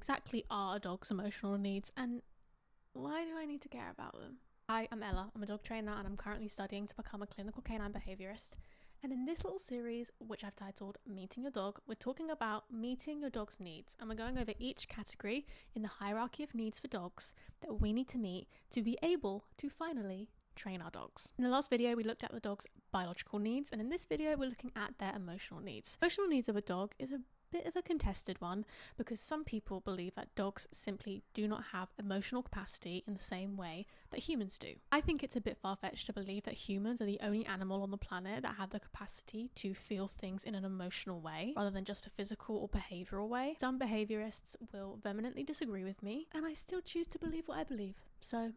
exactly are a dog's emotional needs, and why do I need to care about them? Hi, I'm Ella. I'm a dog trainer and I'm currently studying to become a clinical canine behaviourist. And in this little series, which I've titled Meeting Your Dog, we're talking about meeting your dog's needs, and we're going over each category in the hierarchy of needs for dogs that we need to meet to be able to finally train our dogs. In the last video, we looked at the dog's biological needs, and in this video, we're looking at their emotional needs. Emotional needs of a dog is a bit of a contested one because some people believe that dogs simply do not have emotional capacity in the same way that humans do. I think it's a bit far-fetched to believe that humans are the only animal on the planet that have the capacity to feel things in an emotional way rather than just a physical or behavioural way. Some behaviourists will vehemently disagree with me, and I still choose to believe what I believe. So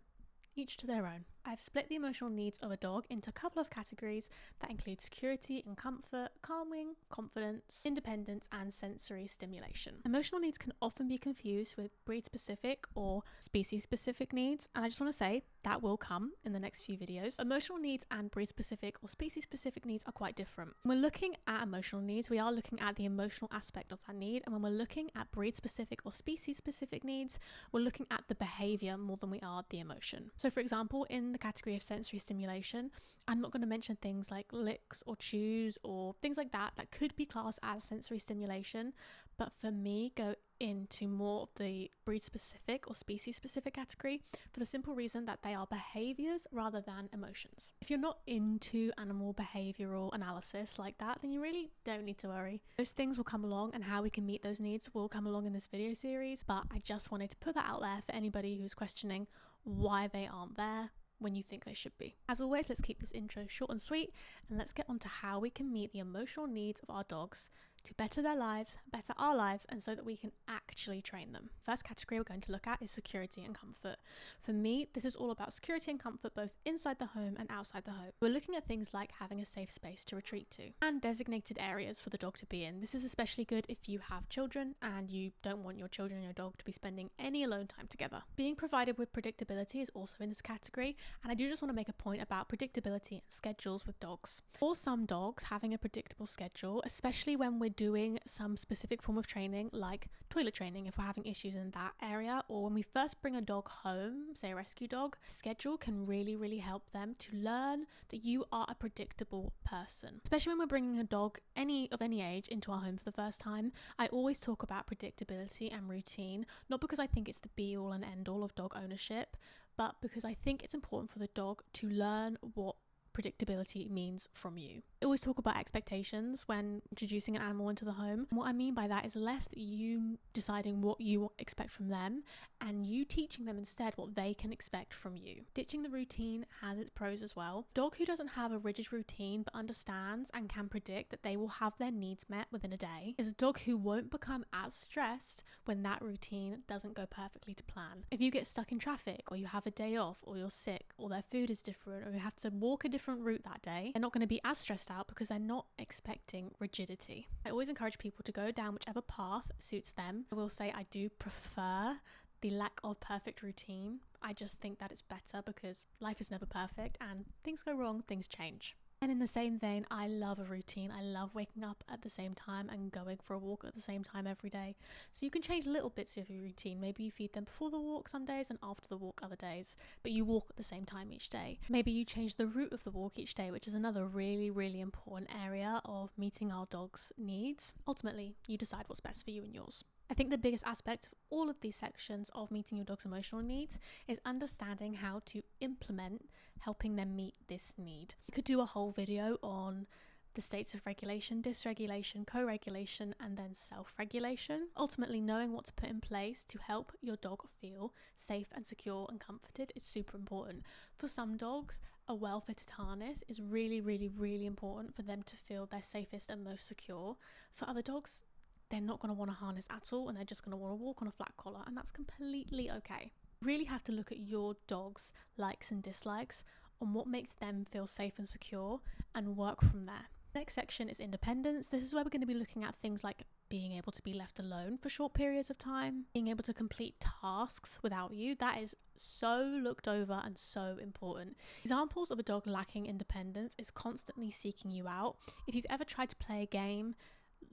each to their own. I've split the emotional needs of a dog into a couple of categories that include security and comfort, calming, confidence, independence, and sensory stimulation. Emotional needs can often be confused with breed-specific or species-specific needs, and I just want to say that will come in the next few videos. Emotional needs and breed-specific or species-specific needs are quite different. When we're looking at emotional needs, we are looking at the emotional aspect of that need, and when we're looking at breed-specific or species-specific needs, we're looking at the behavior more than we are the emotion. So for example, in the category of sensory stimulation, I'm not going to mention things like licks or chews or things like that could be classed as sensory stimulation, but for me go into more of the breed specific or species specific category for the simple reason that they are behaviors rather than emotions. If you're not into animal behavioral analysis like that, then you really don't need to worry. Those things will come along, and how we can meet those needs will come along in this video series, but I just wanted to put that out there for anybody who's questioning why they aren't there when you think they should be. As always, let's keep this intro short and sweet, and let's get on to how we can meet the emotional needs of our dogs to better their lives, better our lives, and so that we can actually train them. First category we're going to look at is security and comfort. For me, this is all about security and comfort both inside the home and outside the home. We're looking at things like having a safe space to retreat to and designated areas for the dog to be in. This is especially good if you have children and you don't want your children and your dog to be spending any alone time together. Being provided with predictability is also in this category, and I do just want to make a point about predictability and schedules with dogs. For some dogs, having a predictable schedule, especially when we're doing some specific form of training like toilet training if we're having issues in that area, or when we first bring a dog home, say a rescue dog, schedule can really help them to learn that you are a predictable person. Especially when we're bringing a dog of any age into our home for the first time, I always talk about predictability and routine, not because I think it's the be all and end all of dog ownership, but because I think it's important for the dog to learn what predictability means from you. I always talk about expectations when introducing an animal into the home. And what I mean by that is less you deciding what you expect from them and you teaching them instead what they can expect from you. Ditching the routine has its pros as well. A dog who doesn't have a rigid routine but understands and can predict that they will have their needs met within a day is a dog who won't become as stressed when that routine doesn't go perfectly to plan. If you get stuck in traffic, or you have a day off, or you're sick, or their food is different, or you have to walk a different route that day, they're not going to be as stressed out because they're not expecting rigidity. I always encourage people to go down whichever path suits them. I will say I do prefer the lack of perfect routine. I just think that it's better because life is never perfect and things go wrong, things change. And in the same vein, I love a routine. I love waking up at the same time and going for a walk at the same time every day. So you can change little bits of your routine. Maybe you feed them before the walk some days and after the walk other days, but you walk at the same time each day. Maybe you change the route of the walk each day, which is another really important area of meeting our dog's needs. Ultimately, you decide what's best for you and yours. I think the biggest aspect of all of these sections of meeting your dog's emotional needs is understanding how to implement helping them meet this need. You could do a whole video on the states of regulation, dysregulation, co-regulation, and then self-regulation. Ultimately, knowing what to put in place to help your dog feel safe and secure and comforted is super important. For some dogs, a well-fitted harness is really important for them to feel their safest and most secure. For other dogs, they're not going to want a harness at all and they're just going to want to walk on a flat collar, and that's completely okay. You really have to look at your dog's likes and dislikes on what makes them feel safe and secure and work from there. Next section is independence. This is where we're going to be looking at things like being able to be left alone for short periods of time, being able to complete tasks without you. That is so looked over and so important. Examples of a dog lacking independence is constantly seeking you out. If you've ever tried to play a game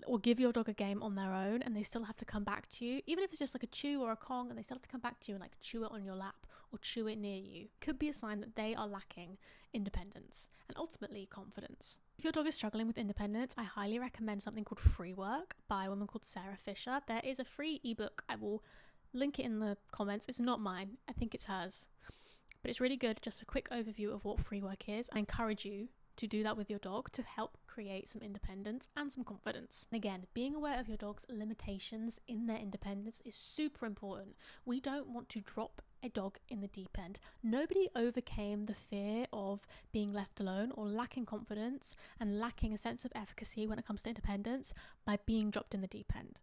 or give your dog a game on their own and they still have to come back to you, even if it's just like a chew or a Kong, and they still have to come back to you and like chew it on your lap or chew it near you, could be a sign that they are lacking independence and ultimately confidence. If your dog is struggling with independence, I highly recommend something called Free Work by a woman called Sarah Fisher. There is a free ebook. I will link it in the comments. It's not mine. I think it's hers. But it's really good. Just a quick overview of what Free Work is. I encourage you to do that with your dog to help create some independence and some confidence. And again, being aware of your dog's limitations in their independence is super important. We don't want to drop a dog in the deep end. Nobody overcame the fear of being left alone or lacking confidence and lacking a sense of efficacy when it comes to independence by being dropped in the deep end.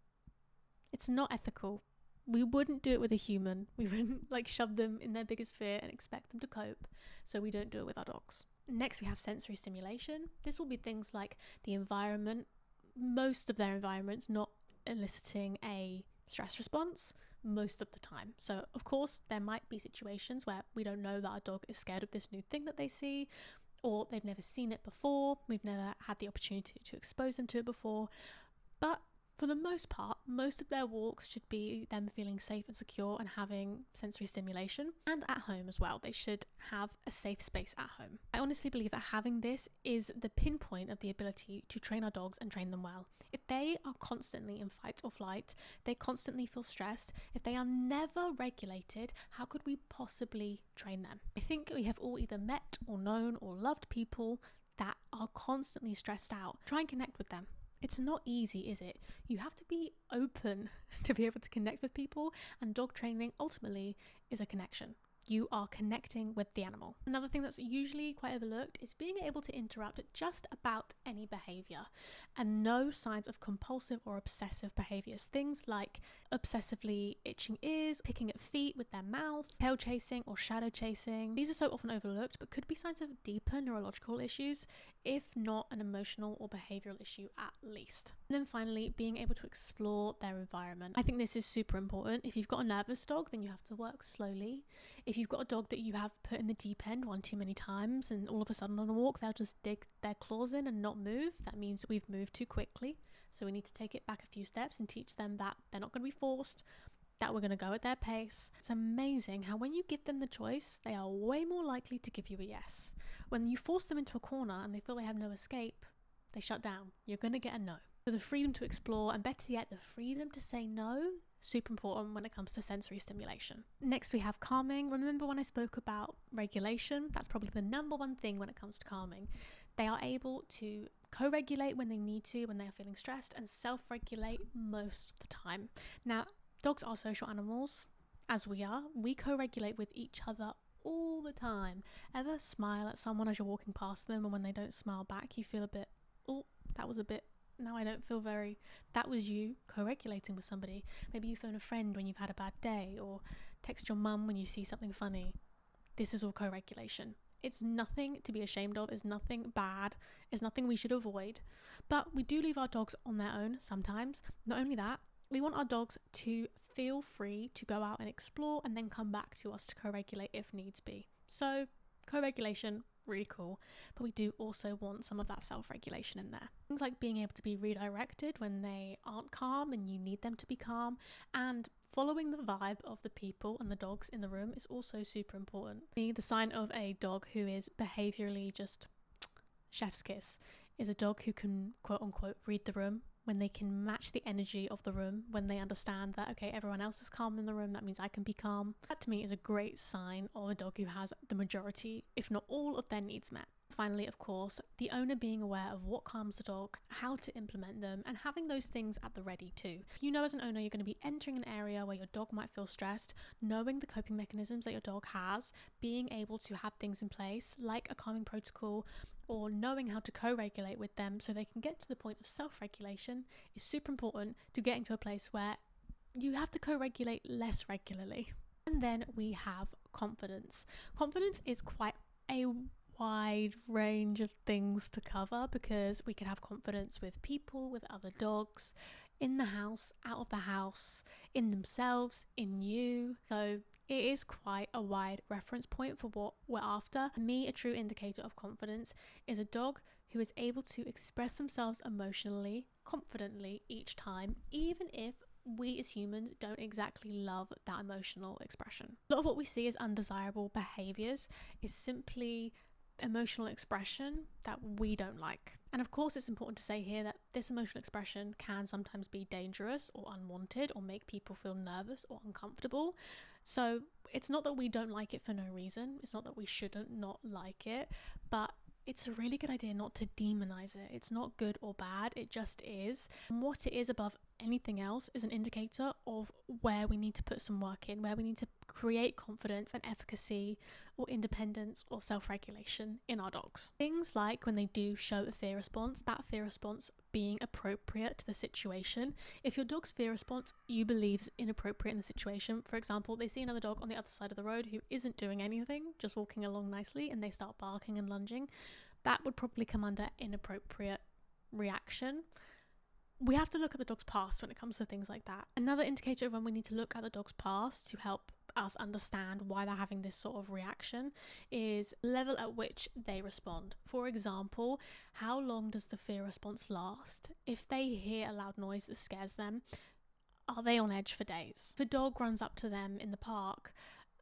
It's not ethical. We wouldn't do it with a human. We wouldn't like shove them in their biggest fear and expect them to cope. So we don't do it with our dogs. Next, we have sensory stimulation. This will be things like the environment, most of their environments not eliciting a stress response most of the time. So of course, there might be situations where we don't know that our dog is scared of this new thing that they see, or they've never seen it before. We've never had the opportunity to expose them to it before. But for the most part, most of their walks should be them feeling safe and secure and having sensory stimulation. And at home as well, they should have a safe space at home. I honestly believe that having this is the pinpoint of the ability to train our dogs and train them well. If they are constantly in fight or flight, they constantly feel stressed, if they are never regulated, how could we possibly train them? I think we have all either met or known or loved people that are constantly stressed out. Try and connect with them. It's not easy, is it? You have to be open to be able to connect with people, and dog training ultimately is a connection. You are connecting with the animal. Another thing that's usually quite overlooked is being able to interrupt just about any behaviour and no signs of compulsive or obsessive behaviours. Things like obsessively itching ears, picking at feet with their mouth, tail chasing or shadow chasing. These are so often overlooked but could be signs of deeper neurological issues, if not an emotional or behavioural issue at least. And then finally, being able to explore their environment. I think this is super important. If you've got a nervous dog, then you have to work slowly. If you've got a dog that you have put in the deep end one too many times and all of a sudden on a walk they'll just dig their claws in and not move, that means we've moved too quickly. So we need to take it back a few steps and teach them that they're not going to be forced, that we're going to go at their pace. It's amazing how when you give them the choice, they are way more likely to give you a yes. When you force them into a corner and they feel they have no escape, they shut down. You're going to get a no. So the freedom to explore, and better yet, the freedom to say no, super important when it comes to sensory stimulation. Next, we have calming. Remember when I spoke about regulation? That's probably the number one thing when it comes to calming. They are able to co-regulate when they need to, when they are feeling stressed, and self-regulate most of the time. Now, dogs are social animals, as we are. We co-regulate with each other all the time. Ever smile at someone as you're walking past them, and when they don't smile back, you feel a bit, oh, that was a bit, now I don't feel very, that was you co-regulating with somebody. Maybe you phone a friend when you've had a bad day, or text your mum when you see something funny. This is all co-regulation. It's nothing to be ashamed of. It's nothing bad. It's nothing we should avoid. But we do leave our dogs on their own sometimes. Not only that, we want our dogs to feel free to go out and explore and then come back to us to co-regulate if needs be. So co-regulation, really cool, but we do also want some of that self-regulation in there. Things like being able to be redirected when they aren't calm and you need them to be calm, and following the vibe of the people and the dogs in the room is also super important. The sign of a dog who is behaviourally just chef's kiss is a dog who can quote unquote read the room, when they can match the energy of the room, when they understand that, okay, everyone else is calm in the room, that means I can be calm. That to me is a great sign of a dog who has the majority, if not all, of their needs met. Finally, of course, the owner being aware of what calms the dog, how to implement them, and having those things at the ready too. You know, as an owner, you're going to be entering an area where your dog might feel stressed, knowing the coping mechanisms that your dog has, being able to have things in place like a calming protocol, or knowing how to co-regulate with them so they can get to the point of self-regulation is super important to getting to a place where you have to co-regulate less regularly. And then we have confidence. Confidence is quite a wide range of things to cover, because we can have confidence with people, with other dogs, in the house, out of the house, in themselves, in you. So it is quite a wide reference point for what we're after. For me, a true indicator of confidence is a dog who is able to express themselves emotionally, confidently each time, even if we as humans don't exactly love that emotional expression. A lot of what we see as undesirable behaviours is simply emotional expression that we don't like. And of course, it's important to say here that this emotional expression can sometimes be dangerous or unwanted or make people feel nervous or uncomfortable. So it's not that we don't like it for no reason. It's not that we shouldn't not like it, but it's a really good idea not to demonize it. It's not good or bad, it just is. And what it is above anything else is an indicator of where we need to put some work in, where we need to create confidence and efficacy or independence or self-regulation in our dogs. Things like when they do show a fear response, that fear response being appropriate to the situation. If your dog's fear response you believe is inappropriate in the situation, for example, they see another dog on the other side of the road who isn't doing anything, just walking along nicely, and they start barking and lunging, that would probably come under inappropriate reaction. We have to look at the dog's past when it comes to things like that. Another indicator of when we need to look at the dog's past to help us understand why they're having this sort of reaction is level at which they respond. For example, how long does the fear response last? If they hear a loud noise that scares them, are they on edge for days? If a dog runs up to them in the park,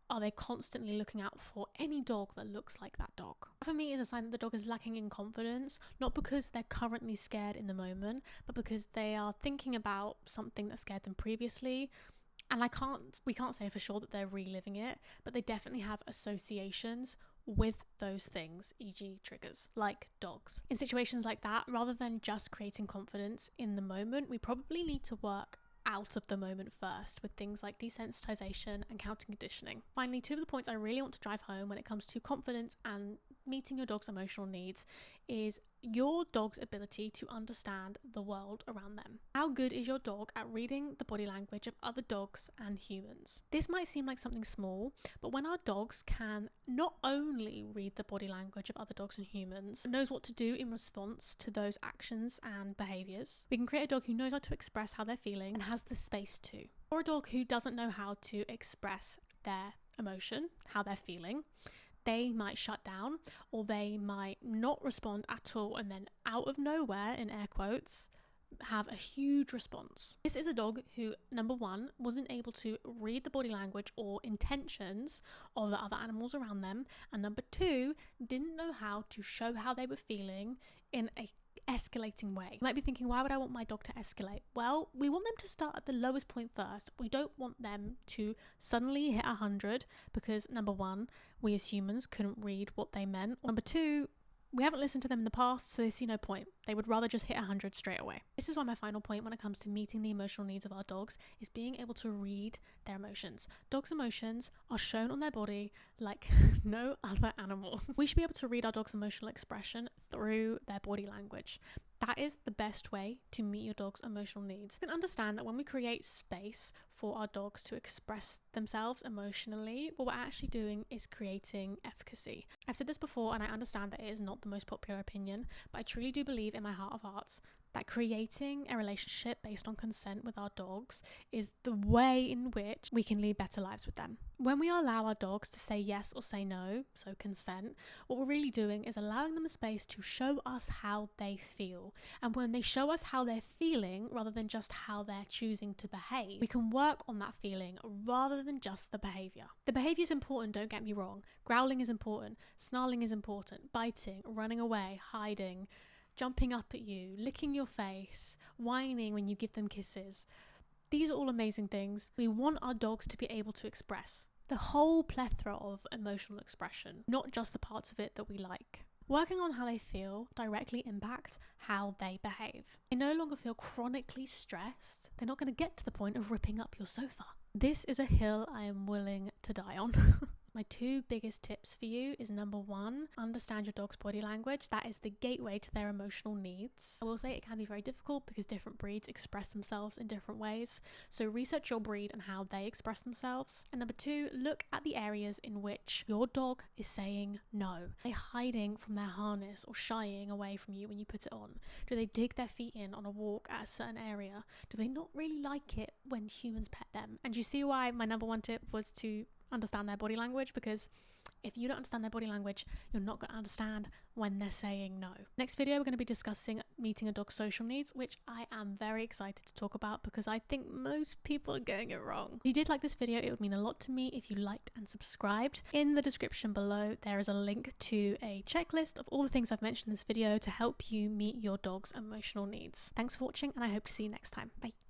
are they constantly looking out for any dog that looks like that dog? For me, it's a sign that the dog is lacking in confidence, not because they're currently scared in the moment, but because they are thinking about something that scared them previously. And we can't say for sure that they're reliving it, but they definitely have associations with those things, e.g. triggers, like dogs. In situations like that, rather than just creating confidence in the moment, we probably need to work out of the moment first with things like desensitization and counter conditioning. Finally, two of the points I really want to drive home when it comes to confidence and meeting your dog's emotional needs is your dog's ability to understand the world around them. How good is your dog at reading the body language of other dogs and humans? This might seem like something small, but when our dogs can not only read the body language of other dogs and humans, but knows what to do in response to those actions and behaviors, we can create a dog who knows how to express how they're feeling and has the space to. Or a dog who doesn't know how to express their emotion, how they're feeling. They might shut down, or they might not respond at all, and then out of nowhere, in air quotes, have a huge response. This is a dog who, number one, wasn't able to read the body language or intentions of the other animals around them, and number two, didn't know how to show how they were feeling in a escalating way. You might be thinking, why would I want my dog to escalate? Well, we want them to start at the lowest point first. We don't want them to suddenly hit 100 because number one, we as humans couldn't read what they meant. Number two, we haven't listened to them in the past, so they see no point. They would rather just hit 100 straight away. This is why my final point when it comes to meeting the emotional needs of our dogs is being able to read their emotions. Dogs' emotions are shown on their body like no other animal. We should be able to read our dog's emotional expression through their body language. That is the best way to meet your dog's emotional needs. You can understand that when we create space for our dogs to express themselves emotionally, what we're actually doing is creating efficacy. I've said this before and I understand that it is not the most popular opinion, but I truly do believe in my heart of hearts that creating a relationship based on consent with our dogs is the way in which we can lead better lives with them. When we allow our dogs to say yes or say no, so consent, what we're really doing is allowing them a space to show us how they feel. And when they show us how they're feeling, rather than just how they're choosing to behave, we can work on that feeling rather than just the behaviour. The behaviour is important, don't get me wrong. Growling is important, snarling is important, biting, running away, hiding, jumping up at you, licking your face, whining when you give them kisses. These are all amazing things. We want our dogs to be able to express the whole plethora of emotional expression, not just the parts of it that we like. Working on how they feel directly impacts how they behave. They no longer feel chronically stressed. They're not going to get to the point of ripping up your sofa. This is a hill I am willing to die on. My two biggest tips for you is number one, understand your dog's body language. That is the gateway to their emotional needs. I will say it can be very difficult because different breeds express themselves in different ways. So research your breed and how they express themselves. And number two, look at the areas in which your dog is saying no. Are they hiding from their harness or shying away from you when you put it on? Do they dig their feet in on a walk at a certain area? Do they not really like it when humans pet them? And you see why my number one tip was to understand their body language, because if you don't understand their body language, you're not going to understand when they're saying no. Next video, we're going to be discussing meeting a dog's social needs, which I am very excited to talk about because I think most people are getting it wrong. If you did like this video, it would mean a lot to me if you liked and subscribed. In the description below, there is a link to a checklist of all the things I've mentioned in this video to help you meet your dog's emotional needs. Thanks for watching, and I hope to see you next time. Bye.